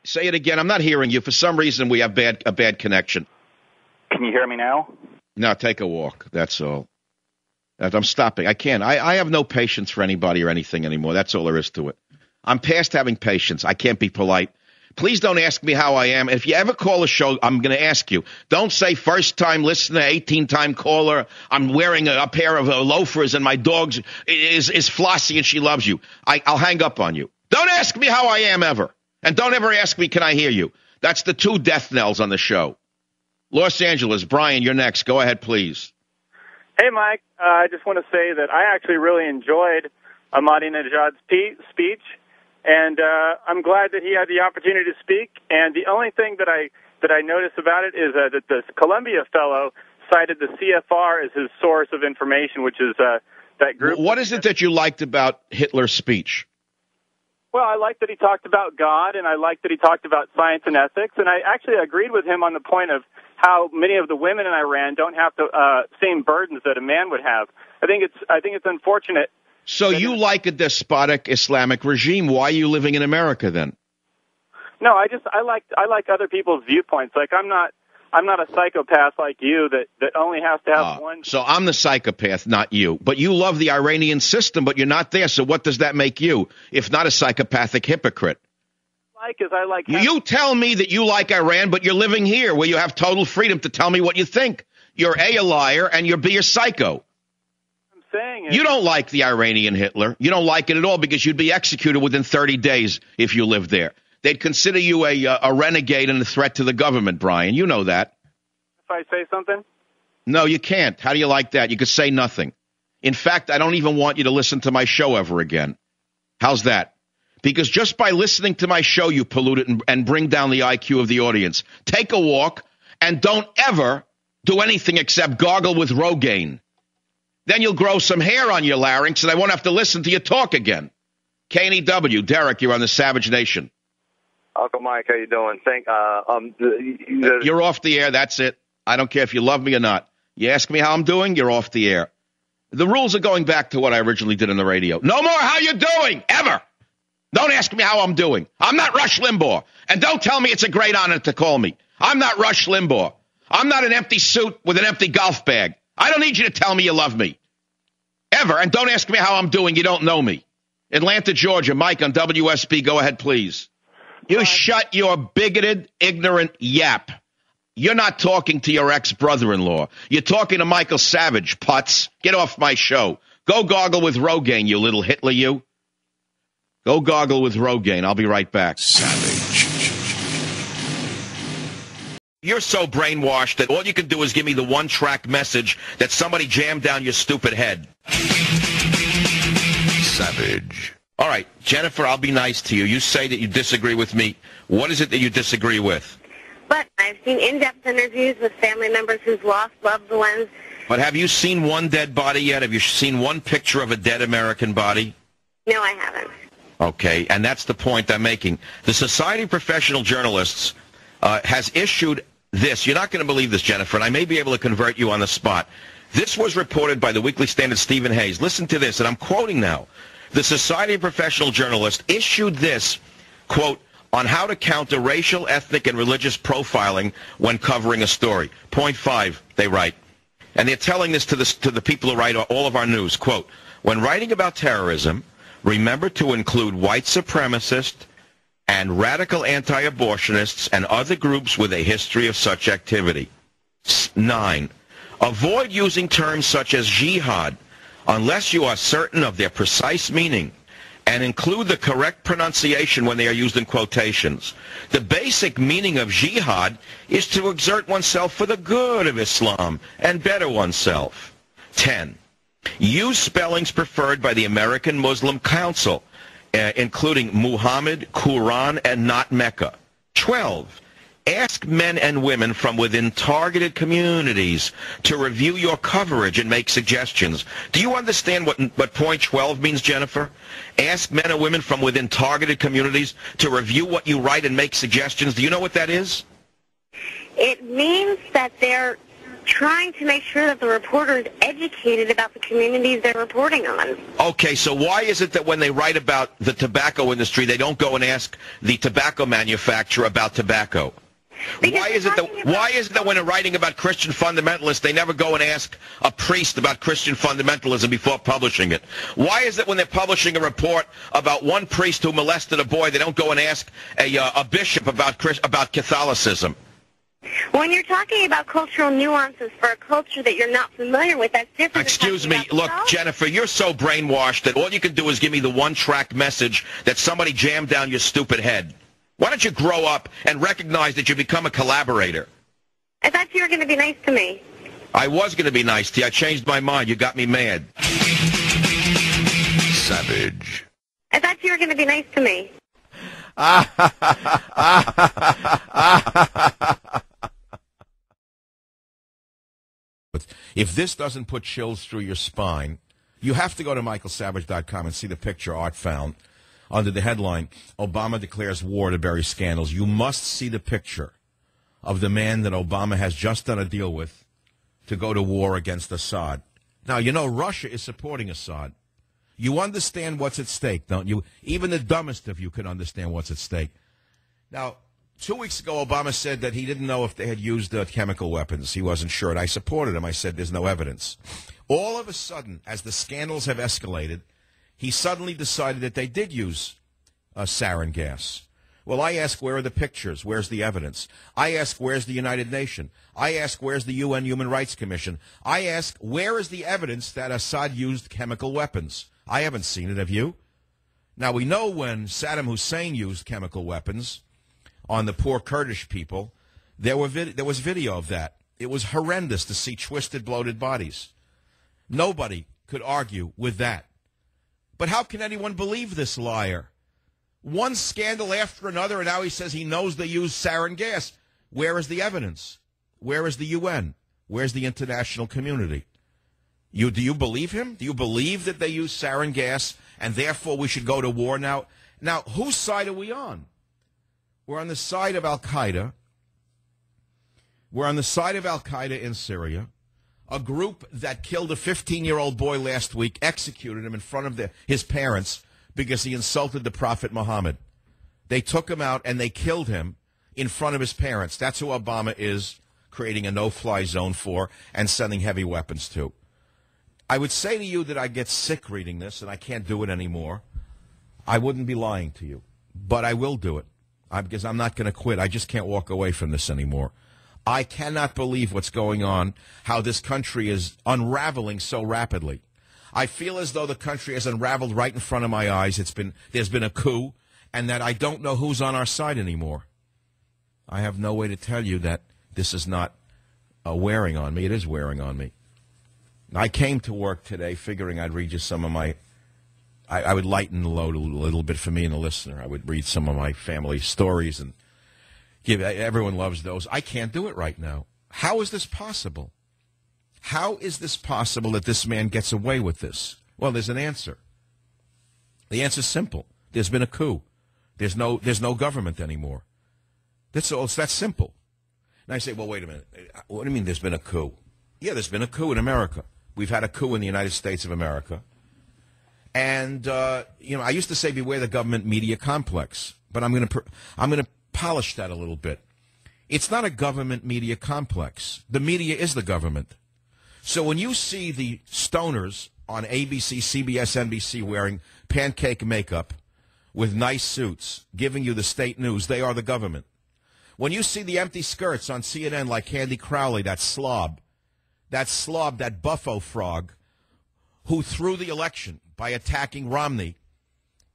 Say it again. I'm not hearing you. For some reason, we have a bad connection. Can you hear me now? No, take a walk. That's all. I'm stopping. I can't. I have no patience for anybody or anything anymore. That's all there is to it. I'm past having patience. I can't be polite. Please don't ask me how I am. If you ever call a show, I'm going to ask you. Don't say first-time listener, 18-time caller. I'm wearing a pair of loafers and my dog is Flossie and she loves you. I'll hang up on you. Don't ask me how I am ever. And don't ever ask me, can I hear you? That's the 2 death knells on the show. Los Angeles, Brian, you're next. Go ahead, please. Hey, Mike. I just want to say that I actually really enjoyed Ahmadinejad's speech, and I'm glad that he had the opportunity to speak. And the only thing that I noticed about it is that this Columbia fellow cited the CFR as his source of information, which is that group. What is it that you liked about Hitler's speech? Well, I like that he talked about God, and I like that he talked about science and ethics, and I actually agreed with him on the point of how many of the women in Iran don't have the same burdens that a man would have. I think it's unfortunate. So you like a despotic Islamic regime. Why are you living in America then? No, I like other people's viewpoints. Like I'm not a psychopath like you that only has to have one. So I'm the psychopath, not you. But you love the Iranian system, but you're not there. So what does that make you, if not a psychopathic hypocrite? You tell me that you like Iran, but you're living here where you have total freedom to tell me what you think. You're A, a liar, and you're B, a psycho. I'm saying you don't like the Iranian Hitler. You don't like it at all because you'd be executed within 30 days if you lived there. They'd consider you a renegade and a threat to the government, Brian. You know that. If I say something? No, you can't. How do you like that? You could say nothing. In fact, I don't even want you to listen to my show ever again. How's that? Because just by listening to my show, you pollute it and bring down the IQ of the audience. Take a walk and don't ever do anything except gargle with Rogaine. Then you'll grow some hair on your larynx and I won't have to listen to you talk again. KNEW, Derek, you're on the Savage Nation. Uncle Mike, how you doing? You're off the air. That's it. I don't care if you love me or not. You ask me how I'm doing, you're off the air. The rules are going back to what I originally did on the radio. No more how you doing, ever. Don't ask me how I'm doing. I'm not Rush Limbaugh. And don't tell me it's a great honor to call me. I'm not Rush Limbaugh. I'm not an empty suit with an empty golf bag. I don't need you to tell me you love me. Ever. And don't ask me how I'm doing. You don't know me. Atlanta, Georgia. Mike on WSB. Go ahead, please. You shut your bigoted, ignorant yap. You're not talking to your ex-brother-in-law. You're talking to Michael Savage, putz. Get off my show. Go gargle with Rogaine, you little Hitler, you. Go gargle with Rogaine. I'll be right back. Savage. You're so brainwashed that all you can do is give me the one-track message that somebody jammed down your stupid head. Savage. All right, Jennifer, I'll be nice to you. You say that you disagree with me. What is it that you disagree with? But I've seen in-depth interviews with family members who've lost loved ones. But have you seen one dead body yet? Have you seen one picture of a dead American body? No, I haven't. Okay, and that's the point I'm making. The Society of Professional Journalists has issued this. You're not going to believe this, Jennifer, and I may be able to convert you on the spot. This was reported by the Weekly Standard Stephen Hayes. Listen to this, and I'm quoting now. The Society of Professional Journalists issued this, quote, on how to counter racial, ethnic, and religious profiling when covering a story. Point 5, they write. And they're telling this to the people who write all of our news. Quote, when writing about terrorism, remember to include white supremacists and radical anti-abortionists and other groups with a history of such activity. 9, avoid using terms such as jihad unless you are certain of their precise meaning, and include the correct pronunciation when they are used in quotations. The basic meaning of jihad is to exert oneself for the good of Islam and better oneself. 10. Use spellings preferred by the American Muslim Council, including Muhammad, Quran, and not Mecca. 12. Ask men and women from within targeted communities to review your coverage and make suggestions. Do you understand what point 12 means, Jennifer? Ask men and women from within targeted communities to review what you write and make suggestions. Do you know what that is? It means that they're trying to make sure that the reporter is educated about the communities they're reporting on. Okay, so why is it that when they write about the tobacco industry, they don't go and ask the tobacco manufacturer about tobacco? Why is it that when they're writing about Christian fundamentalists, they never go and ask a priest about Christian fundamentalism before publishing it? Why is it when they're publishing a report about one priest who molested a boy, they don't go and ask a bishop about Catholicism? When you're talking about cultural nuances for a culture that you're not familiar with, that's different. Excuse me. Look, Jennifer, you're so brainwashed that all you can do is give me the one-track message that somebody jammed down your stupid head. Why don't you grow up and recognize that you become a collaborator? I thought you were going to be nice to me. I was going to be nice to you. I changed my mind. You got me mad. Savage. I thought you were going to be nice to me. If this doesn't put chills through your spine, you have to go to michaelsavage.com and see the picture Art found under the headline, Obama declares war to bury scandals. You must see the picture of the man that Obama has just done a deal with to go to war against Assad. Now, you know, Russia is supporting Assad. You understand what's at stake, don't you? Even the dumbest of you can understand what's at stake. Now, 2 weeks ago, Obama said that he didn't know if they had used chemical weapons. He wasn't sure, and I supported him. I said there's no evidence. All of a sudden, as the scandals have escalated, he suddenly decided that they did use sarin gas. Well, I ask, where are the pictures? Where's the evidence? I ask, where's the United Nations? I ask, where's the UN Human Rights Commission? I ask, where is the evidence that Assad used chemical weapons? I haven't seen it. Have you? Now, we know when Saddam Hussein used chemical weapons on the poor Kurdish people, there was video of that. It was horrendous to see twisted, bloated bodies. Nobody could argue with that. But how can anyone believe this liar? One scandal after another, and now he says he knows they use sarin gas. Where is the evidence? Where is the UN? Where's the international community? Do you believe him? Do you believe that they use sarin gas, and therefore we should go to war now? Now, whose side are we on? We're on the side of Al-Qaeda. We're on the side of Al-Qaeda in Syria, a group that killed a 15-year-old boy last week, executed him in front of his parents because he insulted the Prophet Muhammad. They took him out and they killed him in front of his parents. That's who Obama is creating a no-fly zone for and sending heavy weapons to. I would say to you that I get sick reading this and I can't do it anymore. I wouldn't be lying to you, but I will do it because I'm not going to quit. I just can't walk away from this anymore. I cannot believe what's going on, how this country is unraveling so rapidly. I feel as though the country has unraveled right in front of my eyes. There's been a coup, and that I don't know who's on our side anymore. I have no way to tell you that this is not wearing on me. It is wearing on me. I came to work today figuring I'd read you some of my... I would lighten the load a little bit for me and the listener. I would read some of my family stories and everyone loves those. I can't do it right now. How is this possible? How is this possible that this man gets away with this? Well, there's an answer. The answer's simple. There's been a coup. There's no government anymore. That's all. It's that simple. And I say, well, wait a minute. What do you mean there's been a coup? Yeah, there's been a coup in America. We've had a coup in the United States of America. And, I used to say beware the government media complex, but I'm going to polish that a little bit. It's not a government media complex. The media is the government. So when you see the stoners on ABC, CBS, NBC wearing pancake makeup with nice suits giving you the state news, they are the government. When you see the empty skirts on CNN like Candy Crowley, that slob, that buffo frog who threw the election by attacking Romney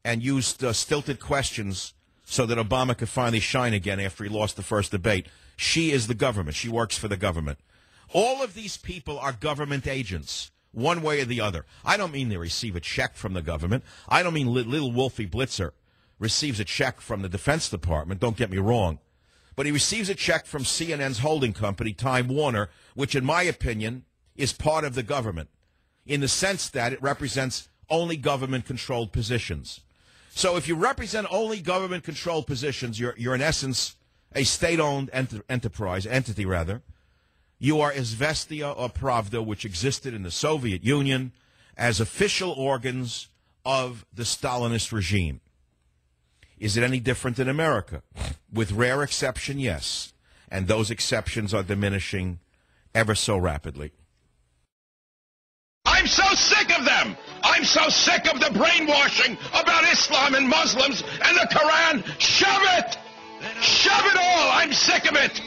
and used stilted questions so that Obama could finally shine again after he lost the first debate. She is the government. She works for the government. All of these people are government agents, one way or the other. I don't mean they receive a check from the government. I don't mean little Wolfie Blitzer receives a check from the Defense Department. Don't get me wrong. But he receives a check from CNN's holding company, Time Warner, which in my opinion is part of the government in the sense that it represents only government-controlled positions. So if you represent only government-controlled positions, you're in essence a state-owned entity. You are Izvestia or Pravda, which existed in the Soviet Union as official organs of the Stalinist regime. Is it any different in America? With rare exception, yes. And those exceptions are diminishing ever so rapidly. I'm so sick of them. I'm so sick of the brainwashing about Islam and Muslims and the Quran. Shove it! Shove it all! I'm sick of it!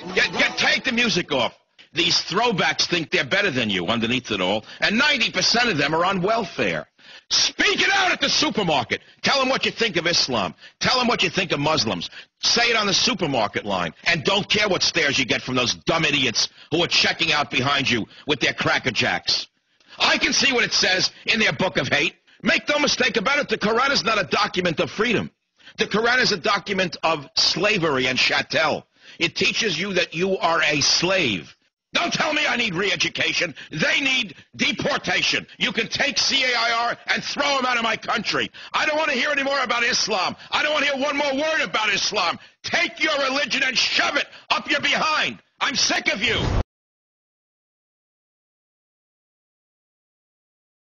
Take the music off. These throwbacks think they're better than you underneath it all, and 90% of them are on welfare. Speak it out at the supermarket. Tell them what you think of Islam. Tell them what you think of Muslims. Say it on the supermarket line. And don't care what stares you get from those dumb idiots who are checking out behind you with their Cracker Jacks. I can see what it says in their book of hate. Make no mistake about it, the Quran is not a document of freedom. The Quran is a document of slavery and chattel. It teaches you that you are a slave. Don't tell me I need re-education. They need deportation. You can take CAIR and throw them out of my country. I don't want to hear any more about Islam. I don't want to hear one more word about Islam. Take your religion and shove it up your behind. I'm sick of you.